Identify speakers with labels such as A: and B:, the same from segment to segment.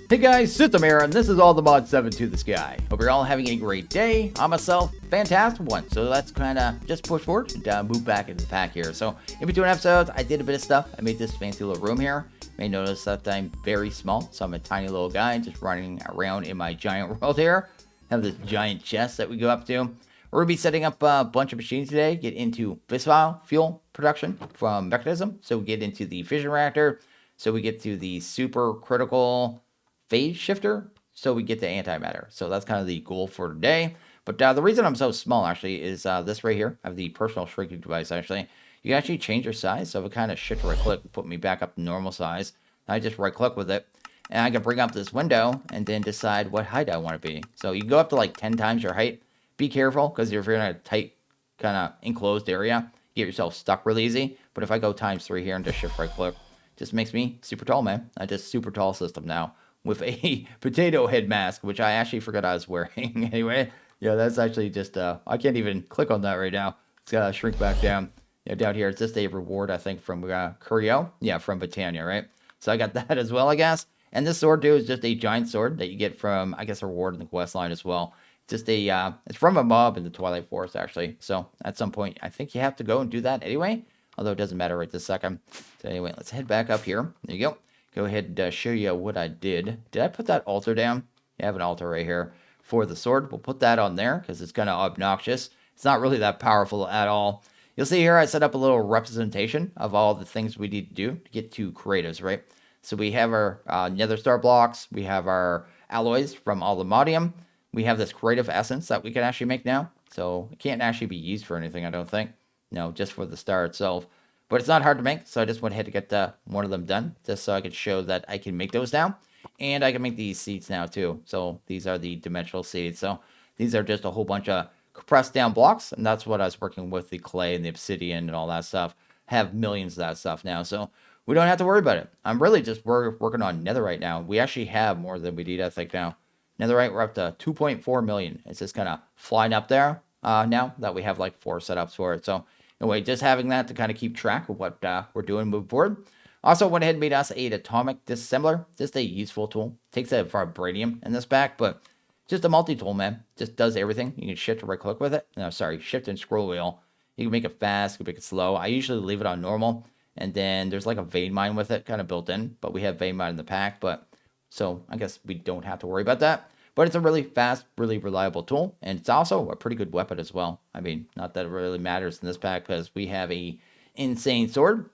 A: Hey guys, System here, and this is all the mod 7 to the sky. Hope you're all having a great day. I myself, fantastic one. So let's kind of just push forward and move back into the pack here. So in between episodes, I did a bit of stuff. I made this fancy little room here. You may notice that I'm very small, so I'm a tiny little guy just running around in my giant world here. I have this giant chest that we go up to. We're going to be setting up a bunch of machines today, get into fissile fuel production from Mekanism. So we get into the fission reactor. So we get to the super critical phase shifter, so we get the antimatter. So that's kind of the goal for today. But the reason I'm so small actually is this right here. I have the personal shrinking device actually. You can actually change your size. So if I kind of shift right click, put me back up to normal size. I just right click with it, and I can bring up this window and then decide what height I want to be. So you can go up to like 10 times your height. Be careful, because if you're in a tight kind of enclosed area, you get yourself stuck really easy. But if I go times 3 here and just shift right click, just makes me super tall, man. I just super tall system now, with a potato head mask, which I actually forgot I was wearing. Anyway, yeah, that's actually just, I can't even click on that right now. It's got to shrink back down. Yeah, down here, it's just a reward, I think, from Curio. Yeah, from Britannia, right? So I got that as well, I guess. And this sword, too, is just a giant sword that you get from, I guess, a reward in the quest line as well. Just a, it's from a mob in the Twilight Forest, actually. So at some point, I think you have to go and do that anyway. Although it doesn't matter right this second. So anyway, let's head back up here. There you go. Go ahead and show you what I did. Did I put that altar down? I have an altar right here for the sword. We'll put that on there because it's kind of obnoxious. It's not really that powerful at all. You'll see here I set up a little representation of all the things we need to do to get to creatives, right? So we have our nether star blocks. We have our alloys from all the modium. We have this creative essence that we can actually make now. So it can't actually be used for anything, I don't think. No, just for the star itself. But it's not hard to make, so I just went ahead to get one of them done, just so I could show that I can make those now. And I can make these seeds now, too. So these are the dimensional seeds. So these are just a whole bunch of compressed down blocks, and that's what I was working with, the clay and the obsidian and all that stuff. I have millions of that stuff now, so we don't have to worry about it. I'm really just working on netherite now. We actually have more than we need, I think, now. Netherite, we're up to 2.4 million. It's just kind of flying up there now that we have like 4 setups for it. So anyway, just having that to kind of keep track of what we're doing moving forward. Also went ahead and made us an atomic disassembler. Just a useful tool. Takes a vibranium in this back, but just a multi-tool, man. Just does everything. You can shift or right click with it. No, sorry, shift and scroll wheel. You can make it fast, you can make it slow. I usually leave it on normal. And then there's like a vein mine with it kind of built in, but we have vein mine in the pack, but so I guess we don't have to worry about that. But it's a really fast, really reliable tool. And it's also a pretty good weapon as well. I mean, not that it really matters in this pack because we have a insane sword.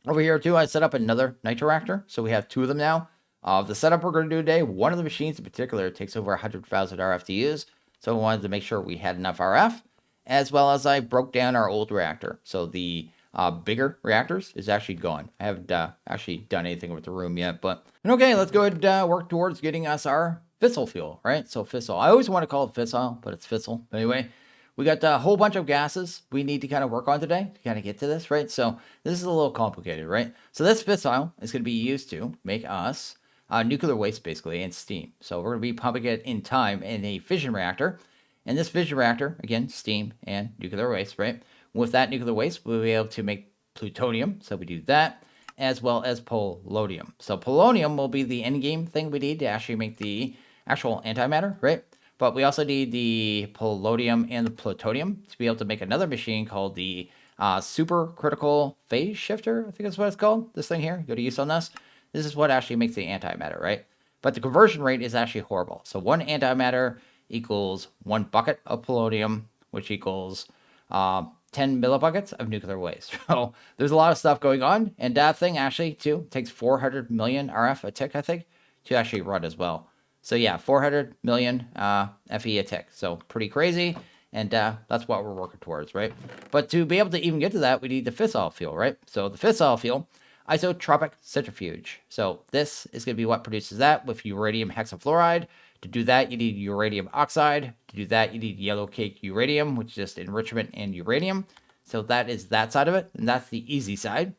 A: Over here, too, I set up another nitro reactor. So we have 2 of them now. The setup we're going to do today, one of the machines in particular takes over 100,000 RF to use. So I wanted to make sure we had enough RF. As well as I broke down our old reactor. So the bigger reactors is actually gone. I haven't actually done anything with the room yet. But okay, let's go ahead and work towards getting us our Fissile fuel, right? So Fissile. I always want to call it Fissile, but it's Fissile. Anyway, we got a whole bunch of gases we need to kind of work on today to kind of get to this, right? So this is a little complicated, right? So this Fissile is going to be used to make us nuclear waste, basically, and steam. So we're going to be pumping it in time in a fission reactor. And this fission reactor, again, steam and nuclear waste, right? With that nuclear waste, we'll be able to make plutonium. So we do that, as well as polonium. So polonium will be the end game thing we need to actually make the actual antimatter, right? But we also need the polonium and the plutonium to be able to make another machine called the super critical phase shifter. I think that's what it's called. This thing here, go to use on this. This is what actually makes the antimatter, right? But the conversion rate is actually horrible. So 1 antimatter equals 1 bucket of polonium, which equals 10 millibuckets of nuclear waste. So there's a lot of stuff going on. And that thing actually, too, takes 400 million RF a tick, I think, to actually run as well. So yeah, 400 million FE a tick. So pretty crazy. And that's what we're working towards, right? But to be able to even get to that, we need the fissile fuel, right? So the fissile fuel, isotropic centrifuge. So this is going to be what produces that with uranium hexafluoride. To do that, you need uranium oxide. To do that, you need yellow cake uranium, which is just enrichment in uranium. So that is that side of it, and that's the easy side.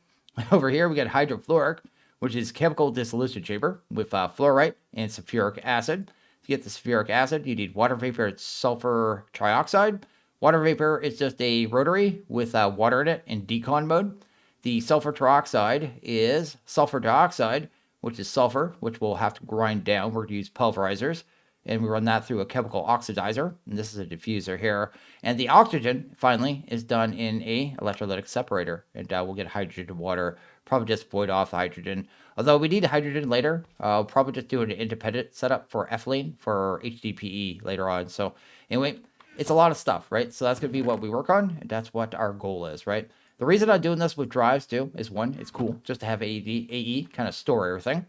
A: Over here, we got hydrofluoric, which is chemical dissolution chamber with fluorite and sulfuric acid. To get the sulfuric acid, you need water vapor and sulfur trioxide. Water vapor is just a rotary with water in it in decon mode. The sulfur trioxide is sulfur dioxide, which is sulfur, which we'll have to grind down. We're going to use pulverizers, and we run that through a chemical oxidizer, and this is a diffuser here. And the oxygen, finally, is done in a electrolytic separator, and we'll get hydrogen to water, probably just void off the hydrogen. Although we need hydrogen later, I'll probably just do an independent setup for ethylene for HDPE later on. So anyway, it's a lot of stuff, right? So that's going to be what we work on, and that's what our goal is, right? The reason I'm doing this with drives too is one, it's cool just to have AE kind of store everything.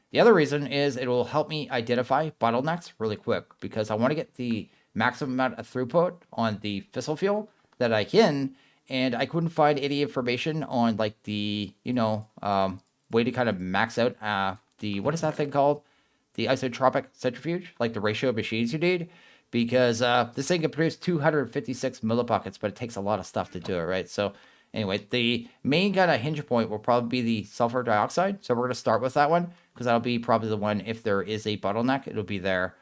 A: The other reason is it will help me identify bottlenecks really quick because I want to get the maximum amount of throughput on the fissile fuel that I can, and I couldn't find any information on like the, way to kind of max out what is that thing called? The isotropic centrifuge, like the ratio of machines you need, because this thing can produce 256 millibuckets, but it takes a lot of stuff to do it, right? So anyway, the main kind of hinge point will probably be the sulfur dioxide. So we're going to start with that one because that'll be probably the one, if there is a bottleneck, it'll be there.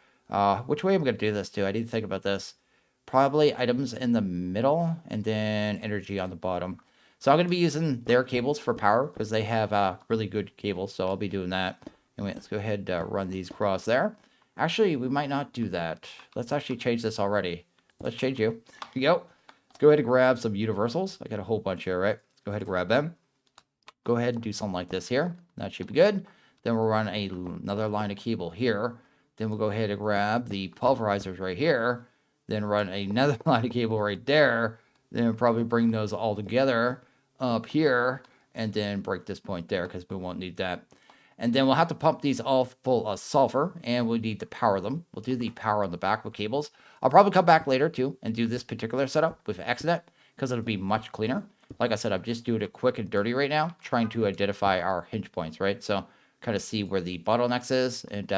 A: Which way am I going to do this too? I need to think about this. Probably items in the middle and then energy on the bottom. So I'm going to be using their cables for power because they have really good cables. So I'll be doing that. Anyway, let's go ahead and run these across there. Actually, we might not do that. Let's actually change this already. Let's change you. Here we go. Let's go ahead and grab some universals. I got a whole bunch here, right? Let's go ahead and grab them. Go ahead and do something like this here. That should be good. Then we'll run another line of cable here. Then we'll go ahead and grab the pulverizers right here. Then run another line of cable right there. Then we'll probably bring those all together up here. And then break this point there because we won't need that. And then we'll have to pump these all full of sulfur, and we'll need to power them. We'll do the power on the back with cables. I'll probably come back later, too, and do this particular setup with XNet, because it'll be much cleaner. Like I said, I'm just doing it quick and dirty right now, trying to identify our hinge points, right? So kind of see where the bottlenecks is, and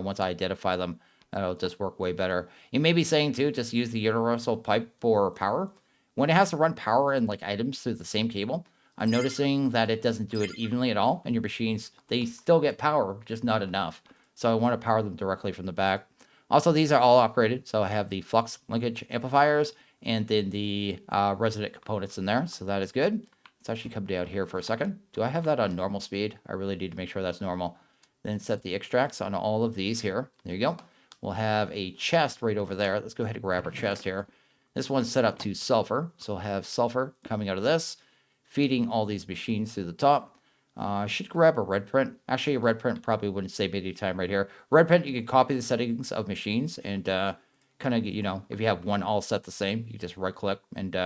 A: once I identify them, it'll just work way better. You may be saying, too, just use the universal pipe for power. When it has to run power and like items through the same cable, I'm noticing that it doesn't do it evenly at all, and your machines, they still get power, just not enough. So I want to power them directly from the back. Also, these are all upgraded, so I have the flux linkage amplifiers and then the resonant components in there, so that is good. Let's actually come down here for a second. Do I have that on normal speed? I really need to make sure that's normal. Then set the extracts on all of these here. There you go. We'll have a chest right over there. Let's go ahead and grab our chest here. This one's set up to sulfur, so we'll have sulfur coming out of this, feeding all these machines through the top. I should grab a red print. Actually, a red print probably wouldn't save any time right here. Red print, you can copy the settings of machines and kind of, if you have one all set the same, you just right click and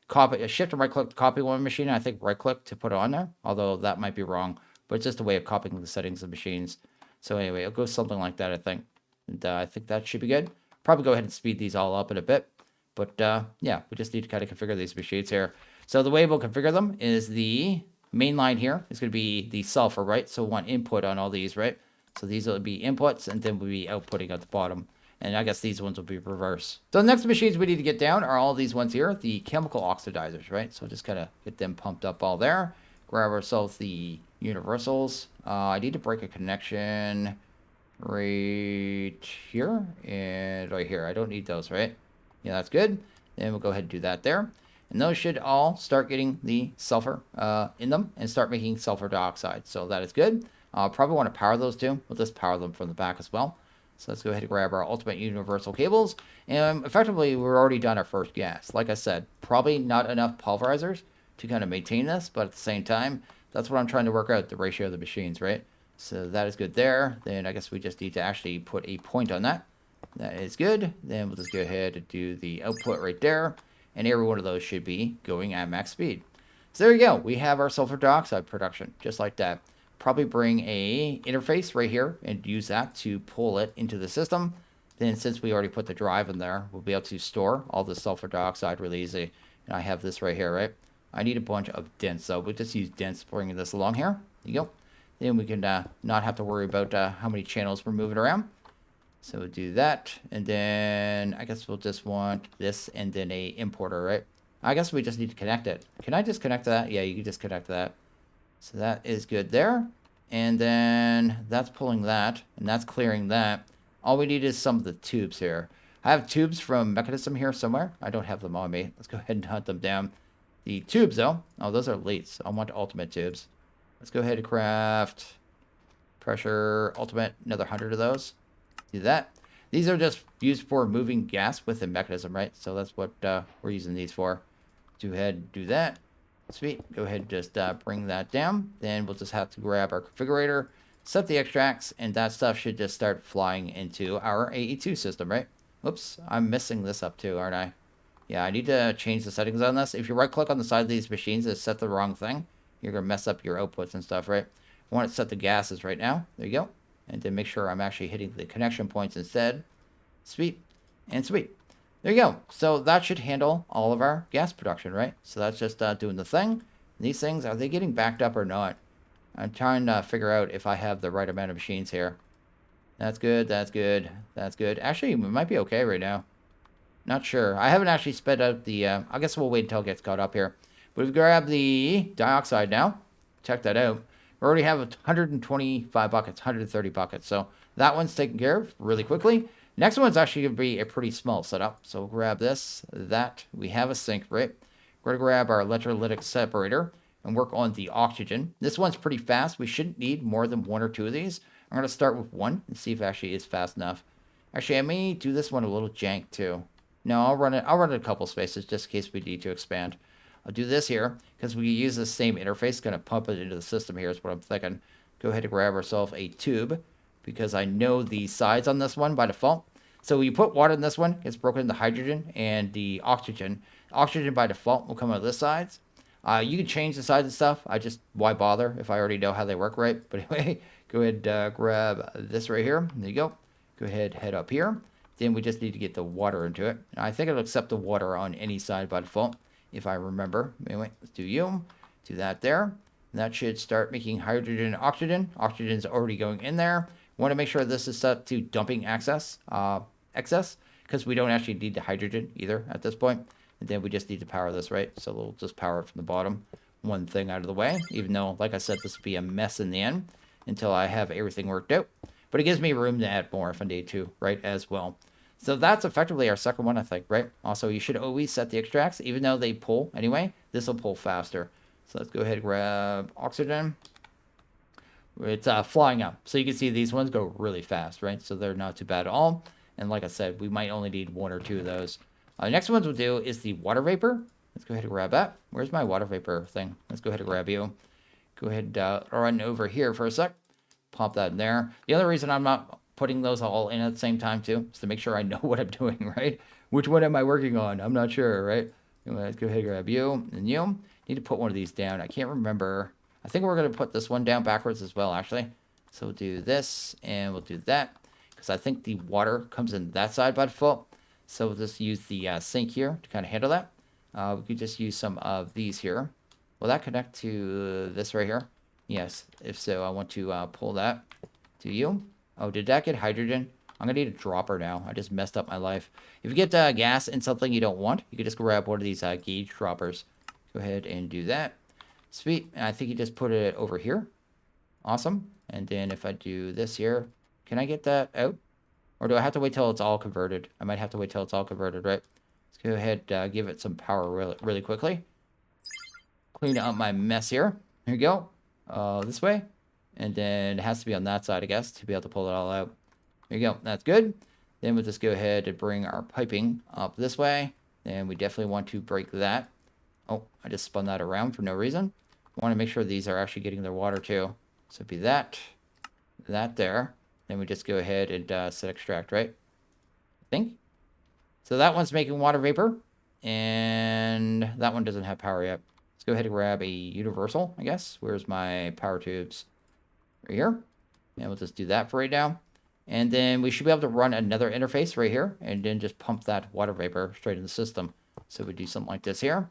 A: copy, shift and right click to copy one machine. And I think right click to put it on there, although that might be wrong, but it's just a way of copying the settings of machines. So anyway, it'll go something like that, I think. And I think that should be good. Probably go ahead and speed these all up in a bit. But yeah, we just need to kind of configure these machines here. So the way we'll configure them is the main line here is going to be the sulfur, right? So we want input on all these, right? So these will be inputs, and then we'll be outputting at the bottom. And I guess these ones will be reverse. So the next machines we need to get down are all these ones here, the chemical oxidizers, right? So just kind of get them pumped up all there. Grab ourselves the universals. I need to break a connection right here and right here. I don't need those, right? Yeah, that's good. Then we'll go ahead and do that there. And those should all start getting the sulfur in them and start making sulfur dioxide. So that is good. Probably want to power those too. We'll just power them from the back as well. So let's go ahead and grab our ultimate universal cables. And effectively, we're already done our first gas. Like I said, probably not enough pulverizers to kind of maintain this. But at the same time, that's what I'm trying to work out, the ratio of the machines, right? So that is good there. Then I guess we just need to actually put a point on that. That is good. Then we'll just go ahead and do the output right there. And every one of those should be going at max speed. So there you go. We have our sulfur dioxide production, just like that. Probably bring a interface right here and use that to pull it into the system. Then since we already put the drive in there, we'll be able to store all the sulfur dioxide really easy. And I have this right here, right? I need a bunch of dents, so we'll just use dents bringing this along here. There you go. Then we can not have to worry about how many channels we're moving around. So we'll do that, and then I guess we'll just want this and then a importer, right? I guess we just need to connect it. Can I just connect that? Yeah, you can just connect that. So that is good there. And then that's pulling that, and that's clearing that. All we need is some of the tubes here. I have tubes from Mekanism here somewhere. I don't have them on me. Let's go ahead and hunt them down. The tubes, though. Oh, those are leads. I want ultimate tubes. Let's go ahead and craft Pressure ultimate, another 100 of those. Do that. These are just used for moving gas with the mechanism, right? So that's what we're using these for. Go ahead and do that. Sweet. Go ahead and just bring that down. Then we'll just have to grab our configurator, set the extracts, and that stuff should just start flying into our AE2 system, right? Oops, I'm messing this up too, aren't I? Yeah, I need to change the settings on this. If you right-click on the side of these machines and set the wrong thing, you're going to mess up your outputs and stuff, right? I want to set the gases right now. There you go. And then make sure I'm actually hitting the connection points instead. Sweet. And sweet. There you go. So that should handle all of our gas production, right? So that's just doing the thing. These things, are they getting backed up or not? I'm trying to figure out if I have the right amount of machines here. That's good. That's good. That's good. Actually, it might be okay right now. Not sure. I haven't actually sped out the... I guess we'll wait until it gets caught up here. But we've grabbed the dioxide now. Check that out. We already have 125 buckets, 130 buckets. So that one's taken care of really quickly. Next one's actually going to be a pretty small setup. So we'll grab this, that. We have a sink, right? We're going to grab our electrolytic separator and work on the oxygen. This one's pretty fast. We shouldn't need more than 1 or 2 of these. I'm going to start with 1 and see if it actually is fast enough. Actually, I may do this one a little jank too. No, I'll run it a couple spaces just in case we need to expand. I'll do this here because we use the same interface, going to pump it into the system here is what I'm thinking. Go ahead and grab ourselves a tube because I know the size on this one by default. So when you put water in this one, it's broken into hydrogen and the oxygen. Oxygen by default will come out of this side. You can change the size and stuff. Why bother if I already know how they work, right? But anyway, go ahead and grab this right here. There you go. Go ahead, head up here. Then we just need to get the water into it. I think it'll accept the water on any side by default, if I remember. Anyway, let's do you. Do that there. And that should start making hydrogen and oxygen. Oxygen's already going in there. Want to make sure this is set to dumping excess, because we don't actually need the hydrogen either at this point. And then we just need to power this, right? So we'll just power it from the bottom. One thing out of the way, even though, like I said, this will be a mess in the end until I have everything worked out. But it gives me room to add more if I need to, right, as well. So that's effectively our second one, I think, right? Also, you should always set the extracts, even though they pull anyway. This will pull faster. So let's go ahead and grab oxygen. It's flying up. So you can see these ones go really fast, right? So they're not too bad at all. And like I said, we might only need 1 or 2 of those. The next ones we'll do is the water vapor. Let's go ahead and grab that. Where's my water vapor thing? Let's go ahead and grab you. Go ahead and run over here for a sec. Pop that in there. The other reason I'm not putting those all in at the same time too is to make sure I know what I'm doing, right? Which one am I working on? I'm not sure, right? Let's go ahead and grab you and you. Need to put one of these down. I can't remember. I think we're going to put this one down backwards as well, actually. So we'll do this and we'll do that because I think the water comes in that side by default. So we'll just use the sink here to kind of handle that. We could just use some of these here. Will that connect to this right here? Yes. If so, I want to pull that to you. Oh, did that get hydrogen? I'm going to need a dropper now. I just messed up my life. If you get gas in something you don't want, you can just grab one of these gauge droppers. Go ahead and do that. Sweet. And I think you just put it over here. Awesome. And then if I do this here, can I get that out? Or do I have to wait till it's all converted? I might have to wait till it's all converted, right? Let's go ahead, give it some power really quickly. Clean up my mess here. Here we go. This way. And then it has to be on that side, I guess, to be able to pull it all out. There you go. That's good. Then we'll just go ahead and bring our piping up this way. And we definitely want to break that. Oh, I just spun that around for no reason. I want to make sure these are actually getting their water too. So it'd be that there. Then we just go ahead and set extract, right? I think. So that one's making water vapor. And that one doesn't have power yet. Let's go ahead and grab a universal, I guess. Where's my power tubes? Right here. And we'll just do that for right now. And then we should be able to run another interface right here. And then just pump that water vapor straight in the system. So we do something like this here.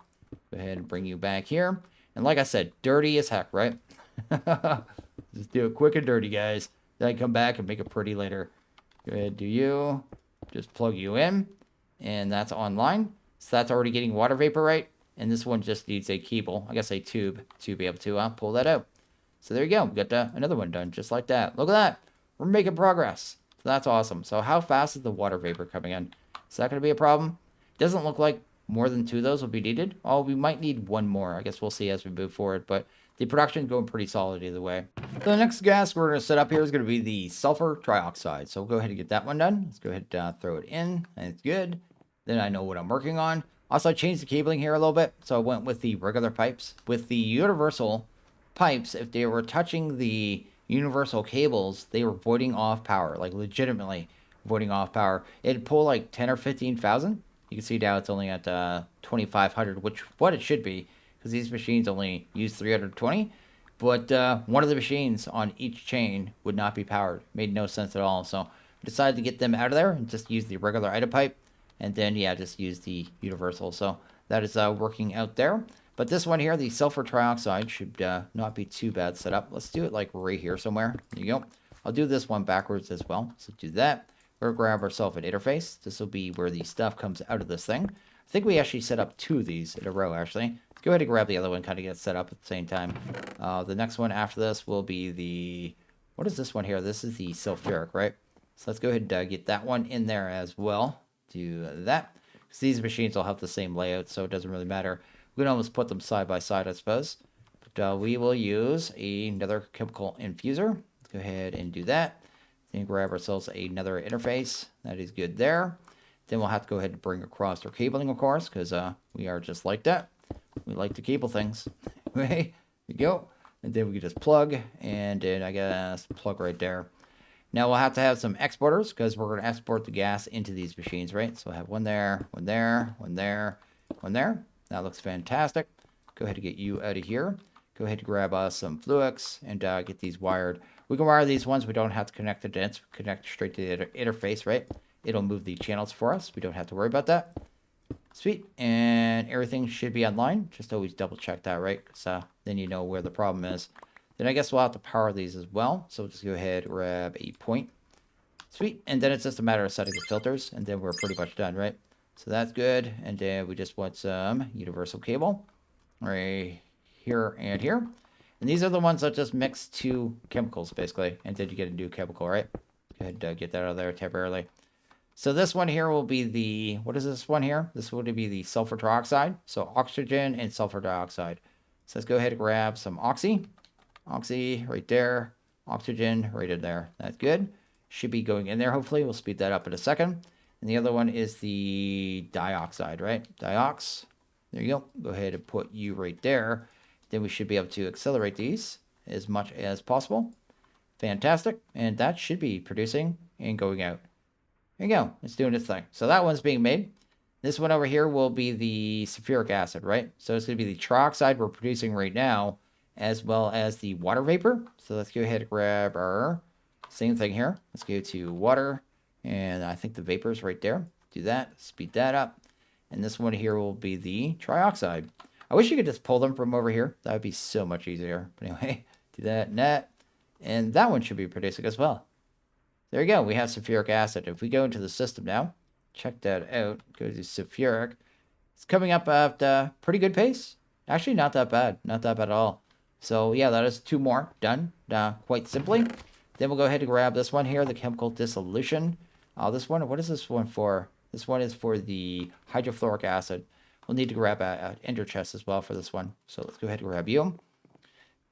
A: Go ahead and bring you back here. And like I said, dirty as heck, right? Just do it quick and dirty, guys. Then I come back and make it pretty later. Go ahead, do you. Just plug you in. And that's online. So that's already getting water vapor, right? And this one just needs a cable, I guess a tube, to be able to pull that out. So there you go. We got another one done just like that. Look at that. We're making progress. So that's awesome. So how fast is the water vapor coming in? Is that going to be a problem? Doesn't look like more than 2 of those will be needed. Oh, we might need 1 more. I guess we'll see as we move forward, but the production is going pretty solid either way. So the next gas we're going to set up here is going to be the sulfur trioxide. So we'll go ahead and get that one done. Let's go ahead and throw it in, and it's good. Then I know what I'm working on. Also, I changed the cabling here a little bit, so I went with the regular pipes. With the universal pipes, if they were touching the universal cables, they were voiding off power, like legitimately voiding off power. It'd pull like 10 or 15,000. You can see now it's only at 2,500, which what it should be, because these machines only use 320. But one of the machines on each chain would not be powered. Made no sense at all. So I decided to get them out of there and just use the regular addon pipe. And then, yeah, just use the universal. So that is working out there. But this one here, the sulfur trioxide, should not be too bad set up. Let's do it like right here somewhere. There you go. I'll do this one backwards as well. So do that. We're going to grab ourselves an interface. This will be where the stuff comes out of this thing. I think we actually set up 2 of these in a row, actually. Let's go ahead and grab the other one, kind of get set up at the same time. The next one after this will be the... What is this one here? This is the sulfuric, right? So let's go ahead and get that one in there as well. Do that. Because these machines all have the same layout, so it doesn't really matter. We can almost put them side by side, I suppose. But we will use another chemical infuser. Let's go ahead and do that. Then grab ourselves another interface. That is good there. Then we'll have to go ahead and bring across our cabling, of course, because we are just like that. We like to cable things. There we go. And then we can just plug, and then I guess plug right there. Now we'll have to have some exporters, because we're going to export the gas into these machines, right? So I have one there, one there, one there, one there. That looks fantastic. Go ahead and get you out of here. Go ahead and grab some fluics and get these wired. We can wire these ones. We don't have to connect the dents. Connect straight to the interface, right? It'll move the channels for us. We don't have to worry about that. Sweet. And everything should be online. Just always double check that, right? Because then you know where the problem is. Then I guess we'll have to power these as well. So we'll just go ahead and grab a point. Sweet. And then it's just a matter of setting the filters. And then we're pretty much done, right? So that's good. And then we just want some universal cable. Right here and here. And these are the ones that just mix 2 chemicals, basically. And then you get a new chemical, right? Go ahead and get that out of there temporarily. So this one here will be the... What is this one here? This would be the sulfur trioxide. So oxygen and sulfur dioxide. So let's go ahead and grab some oxy. Oxy right there. Oxygen right in there. That's good. Should be going in there, hopefully. We'll speed that up in a second. And the other one is the dioxide, right? Diox. There you go. Go ahead and put you right there. Then we should be able to accelerate these as much as possible. Fantastic. And that should be producing and going out. There you go. It's doing its thing. So that one's being made. This one over here will be the sulfuric acid, right? So it's going to be the trioxide we're producing right now, as well as the water vapor. So let's go ahead and grab our same thing here. Let's go to water. And I think the vapor is right there. Do that. Speed that up. And this one here will be the trioxide. I wish you could just pull them from over here. That would be so much easier. But anyway, do that and that. And that one should be producing as well. There you go. We have sulfuric acid. If we go into the system now, check that out. Go to sulfuric. It's coming up at a pretty good pace. Actually, not that bad. Not that bad at all. So, yeah, that is 2 more done quite simply. Then we'll go ahead and grab this one here, the chemical dissolution. This one, what is this one for? This one is for the hydrofluoric acid. We'll need to grab an ender chest as well for this one. So let's go ahead and grab you.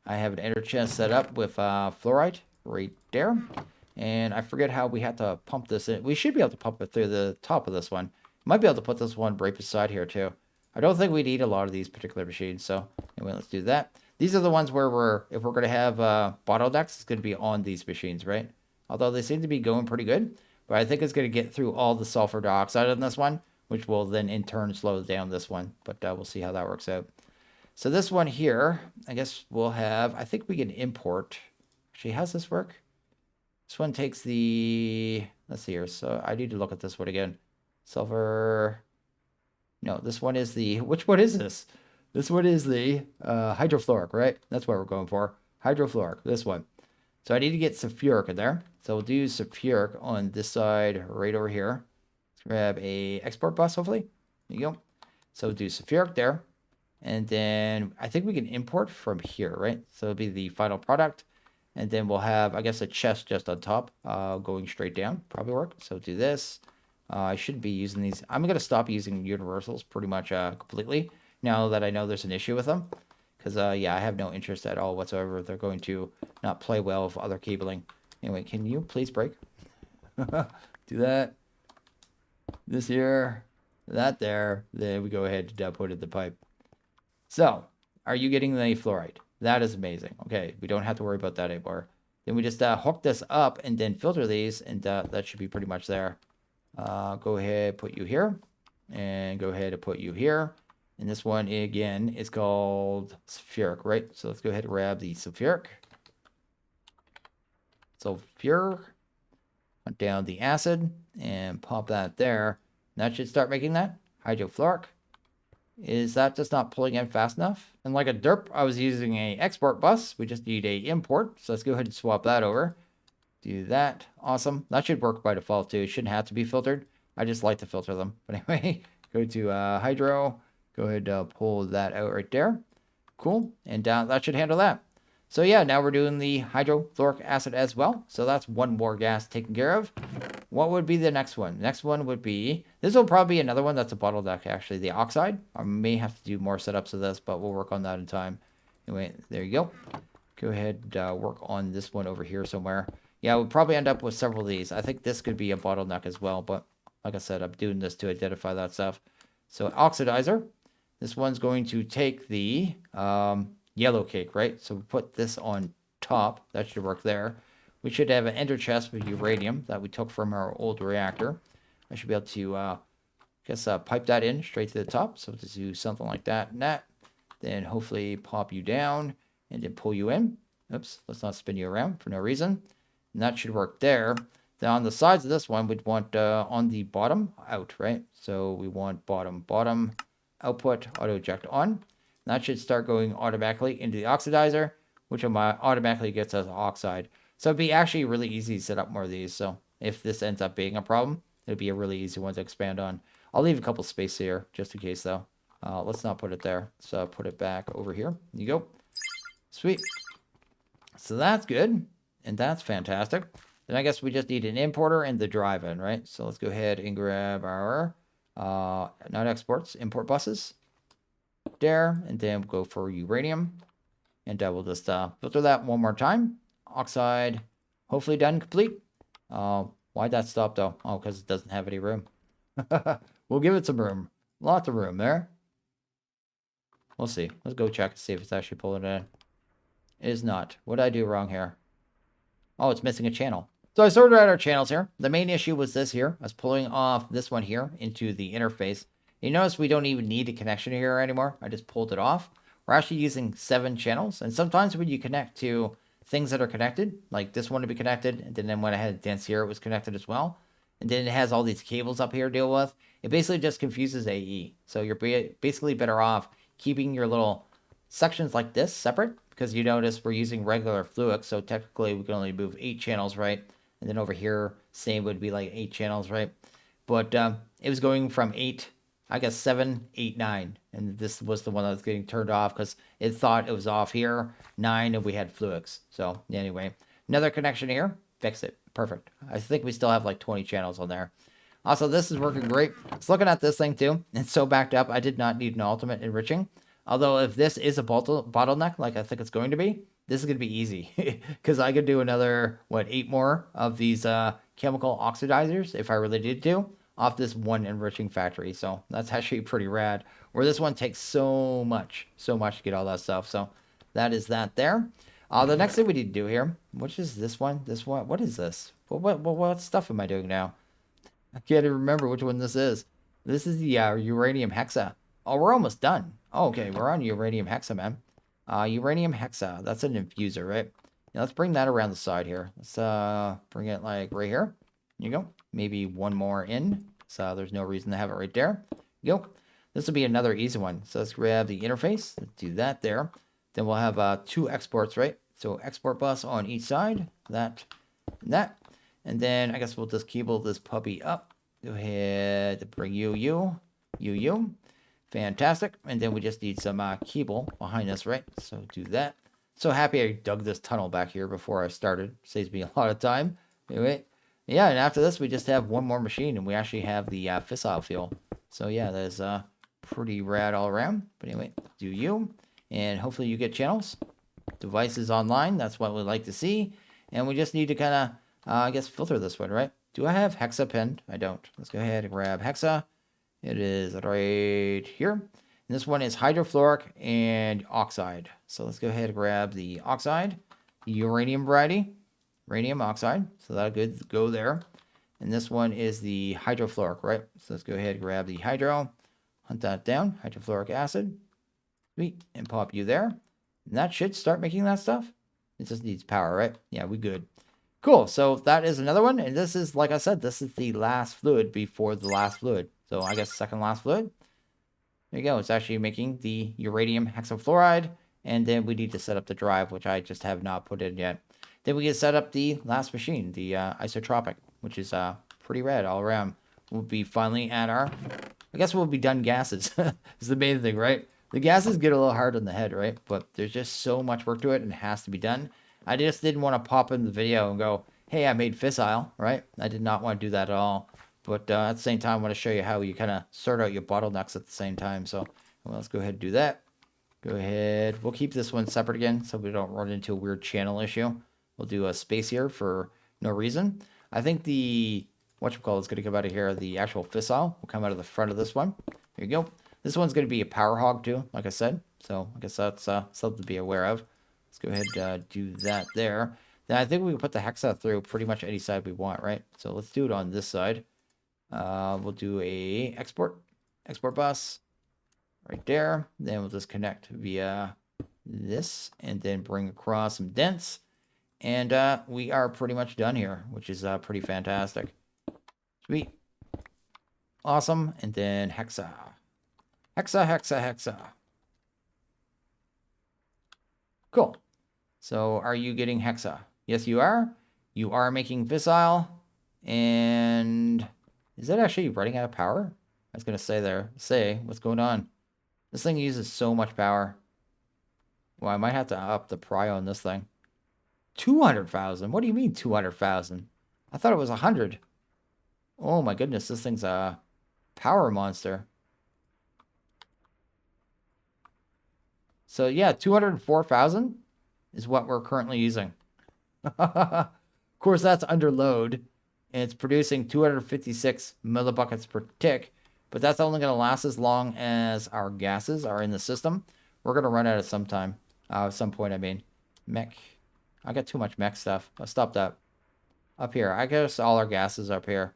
A: I have an ender chest set up with fluoride right there. And I forget how we have to pump this in. We should be able to pump it through the top of this one. Might be able to put this one right beside here too. I don't think we need a lot of these particular machines. So anyway, let's do that. These are the ones where if we're going to have bottlenecks, it's going to be on these machines, right? Although they seem to be going pretty good. But I think it's going to get through all the sulfur dioxide in this one, which will then in turn slow down this one. But we'll see how that works out. So this one here, I guess we'll have, I think we can import. Actually, how's this work? This one takes the, let's see here. So I need to look at this one again. Sulfur. No, this one is the, which one is this? This one is the hydrofluoric, right? That's what we're going for. Hydrofluoric, this one. So I need to get sulfuric in there. So we'll do sulfuric on this side right over here. Let's grab a export bus, hopefully. There you go. So we'll do sulfuric there. And then I think we can import from here, right? So it'll be the final product. And then we'll have, I guess, a chest just on top going straight down. Probably work. So do this. I shouldn't be using these. I'm going to stop using universals pretty much completely now that I know there's an issue with them. Because, yeah, I have no interest at all whatsoever. They're going to not play well with other cabling. Anyway, can you please break? Do that. This here. That there. Then we go ahead and put in the pipe. So, are you getting the fluoride? That is amazing. Okay, we don't have to worry about that anymore. Then we just hook this up and then filter these, and that should be pretty much there. Go ahead, put you here, and go ahead and put you here. And this one, again, is called Sulfuric, right? So let's go ahead and grab the Sulfuric. Sulfur. Put down the acid, and pop that there. That should start making that. Hydrofluoric. Is that just not pulling in fast enough? And like a derp, I was using a export bus. We just need a import. So let's go ahead and swap that over. Do that. Awesome. That should work by default too. It shouldn't have to be filtered. I just like to filter them. But anyway, go to hydro. Go ahead and pull that out right there. Cool. And that should handle that. So yeah, now we're doing the hydrofluoric acid as well. So that's one more gas taken care of. What would be the next one? Next one would be, this will probably be another one that's a bottleneck actually, the oxide. I may have to do more setups of this, but we'll work on that in time. Anyway, there you go. Go ahead and work on this one over here somewhere. Yeah, we'll probably end up with several of these. I think this could be a bottleneck as well, but like I said, I'm doing this to identify that stuff. So oxidizer, this one's going to take the yellow cake, right? So we put this on top. That should work there. We should have an ender chest with uranium that we took from our old reactor. I should be able to, pipe that in straight to the top. So to do something like that and that. Then hopefully pop you down and then pull you in. Oops, let's not spin you around for no reason. And that should work there. Then on the sides of this one, we'd want on the bottom out, right? So we want bottom output auto eject on. And that should start going automatically into the oxidizer, which automatically gets us oxide. So it'd be actually really easy to set up more of these. So if this ends up being a problem, it'd be a really easy one to expand on. I'll leave a couple space here just in case though. Let's not put it there. So put it back over here. There you go. Sweet. So that's good. And that's fantastic. Then I guess we just need an importer and the drive-in, right? So let's go ahead and grab our, not exports, import buses. There. And then we'll go for uranium. And we'll just filter that one more time. Oxide, hopefully done, complete. Why'd that stop though? Oh, because it doesn't have any room. We'll give it some room. Lots of room there. We'll see. Let's go check and see if it's actually pulling it in. It is not. What did I do wrong here? Oh, it's missing a channel. So I sorted out our channels here. The main issue was this here. I was pulling off this one here into the interface. You notice we don't even need a connection here anymore. I just pulled it off. We're actually using 7 channels. And sometimes when you connect to things that are connected, like this one to be connected, and then when I had dense here, it was connected as well. And then it has all these cables up here to deal with. It basically just confuses AE. So you're basically better off keeping your little sections like this separate, because you notice we're using regular fluic, so technically we can only move 8 channels, right? And then over here, same would be like 8 channels, right? But it was going from 8, I guess 7, 8, 9. And this was the one that was getting turned off because it thought it was off here. 9, and we had fluics. So anyway, another connection here. Fix it. Perfect. I think we still have like 20 channels on there. Also, this is working great. It's looking at this thing too. It's so backed up. I did not need an ultimate enriching. Although if this is a bottleneck, like I think it's going to be, this is going to be easy. Because I could do another, 8 more of these chemical oxidizers if I really did to, off this one enriching factory. So that's actually pretty rad. Where this one takes so much to get all that stuff. So that is that there. The next thing we need to do here, which is this one. What is this? What stuff am I doing now? I can't even remember which one this is. This is the uranium hexa. Oh, we're almost done. Oh, okay, we're on uranium hexa, man. Uranium hexa. That's an infuser, right? Now let's bring that around the side here. Let's bring it like right here. There you go. Maybe one more in. So there's no reason to have it right there. There you go. This will be another easy one. So let's grab the interface. Let's do that there. Then we'll have 2 exports, right? So export bus on each side. That and that. And then I guess we'll just cable this puppy up. Go ahead and bring you. Fantastic. And then we just need some cable behind us, right? So do that. So happy I dug this tunnel back here before I started. Saves me a lot of time. Anyway, Yeah, and after this, we just have one more machine, and we actually have the fissile fuel. So yeah, that is pretty rad all around. But anyway, do you, and hopefully you get channels, devices online. That's what we'd like to see, and we just need to kind of, I guess, filter this one, right? Do I have hexa pinned? I don't. Let's go ahead and grab hexa. It is right here. And this one is hydrofluoric and oxide. So let's go ahead and grab the oxide, the uranium variety, uranium oxide. So that'll good go there. And this one is the hydrofluoric, right? So let's go ahead and grab the hydro, hunt that down, hydrofluoric acid. Sweet, and pop you there. And that should start making that stuff. It just needs power, right? Yeah, we good. Cool, so that is another one. And this is, like I said, this is the last fluid before the last fluid. So I guess second last fluid. There you go. It's actually making the uranium hexafluoride. And then we need to set up the drive, which I just have not put in yet. Then we can set up the last machine, the isotropic, which is pretty rad all around. We'll be finally at our, I guess we'll be done gases. Is the main thing, right? The gases get a little hard on the head, right? But there's just so much work to it and it has to be done. I just didn't want to pop in the video and go, hey, I made fissile, right? I did not want to do that at all. But at the same time, I want to show you how you kind of sort out your bottlenecks at the same time. So well, let's go ahead and do that. Go ahead. We'll keep this one separate again so we don't run into a weird channel issue. We'll do a space here for no reason. I think the, whatchamacallit is going to come out of here. The actual fissile will come out of the front of this one. There you go. This one's going to be a power hog too, like I said. So I guess that's something to be aware of. Let's go ahead and do that there. Then I think we can put the hexa through pretty much any side we want, right? So let's do it on this side. We'll do a export bus right there. Then we'll just connect via this and then bring across some dents. And we are pretty much done here, which is pretty fantastic. Sweet. Awesome. And then hexa. Hexa. Cool. So are you getting hexa? Yes, you are. You are making fissile. And is it actually running out of power? I was going to say what's going on? This thing uses so much power. Well, I might have to up the prio on this thing. 200,000? What do you mean 200,000? I thought it was 100. Oh my goodness, this thing's a power monster. So yeah, 204,000 is what we're currently using. Of course, that's under load, and it's producing 256 millibuckets per tick, but that's only going to last as long as our gases are in the system. We're going to run out of some point, I mean. Mech. I got too much mech stuff. I'll stop that. Up here. I guess all our gases up here.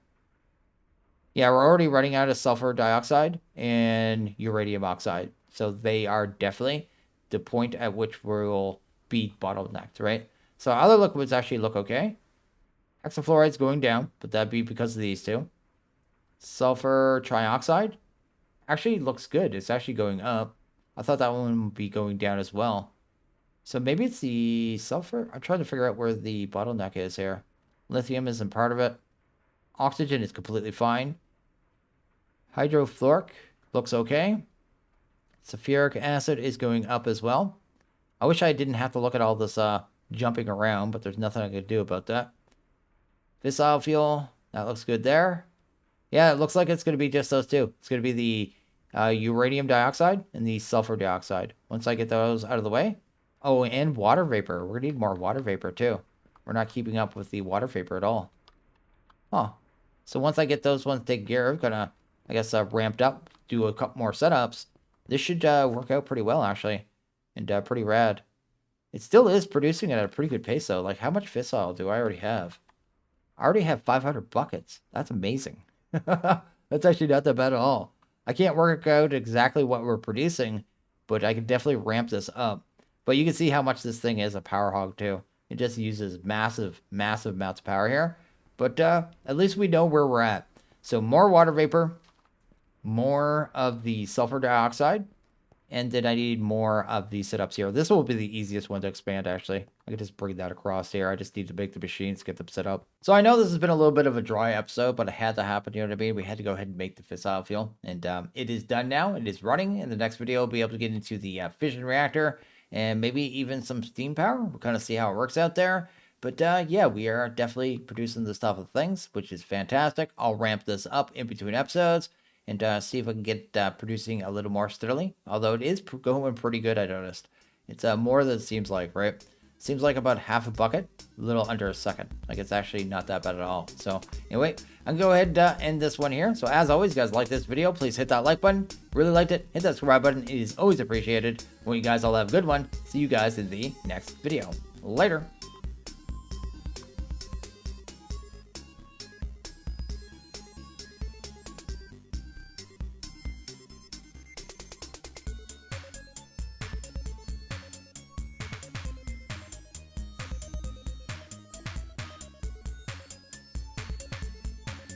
A: Yeah, we're already running out of sulfur dioxide and uranium oxide. So they are definitely the point at which we'll be bottlenecked, right? So other liquids actually look okay. Hexafluoride's going down, but that'd be because of these two. Sulfur trioxide actually looks good. It's actually going up. I thought that one would be going down as well. So maybe it's the sulfur. I'm trying to figure out where the bottleneck is here. Lithium isn't part of it. Oxygen is completely fine. Hydrofluoric looks okay. Sulfuric acid is going up as well. I wish I didn't have to look at all this jumping around, but there's nothing I could do about that. Fissile fuel, that looks good there. Yeah, it looks like it's going to be just those two. It's going to be the uranium dioxide and the sulfur dioxide. Once I get those out of the way. Oh, and water vapor. We're going to need more water vapor too. We're not keeping up with the water vapor at all. Huh. So once I get those ones taken care of, gonna, I guess, ramped up, do a couple more setups, this should work out pretty well, actually. And pretty rad. It still is producing at a pretty good pace, though. Like, how much fissile do I already have? I already have 500 buckets. That's amazing. That's actually not that bad at all. I can't work out exactly what we're producing, but I can definitely ramp this up. But you can see how much this thing is a power hog, too. It just uses massive, massive amounts of power here. But at least we know where we're at. So more water vapor, more of the sulfur dioxide, and then I need more of these setups here. This will be the easiest one to expand, actually. I can just bring that across here. I just need to make the machines, get them set up. So I know this has been a little bit of a dry episode, but it had to happen, you know what I mean? We had to go ahead and make the fissile fuel. And it is done now. It is running. In the next video, we'll be able to get into the fission reactor and maybe even some steam power. We'll kind of see how it works out there. But yeah, we are definitely producing this type of things, which is fantastic. I'll ramp this up in between episodes and see if I can get producing a little more steadily. Although it is going pretty good, I noticed. It's more than it seems like, right? Seems like about half a bucket, a little under a second. Like it's actually not that bad at all. So anyway, I'm gonna go ahead and end this one here. So as always, guys, like this video, please hit that like button. Really liked it, hit that subscribe button. It is always appreciated. Well, you guys all have a good one. See you guys in the next video. Later.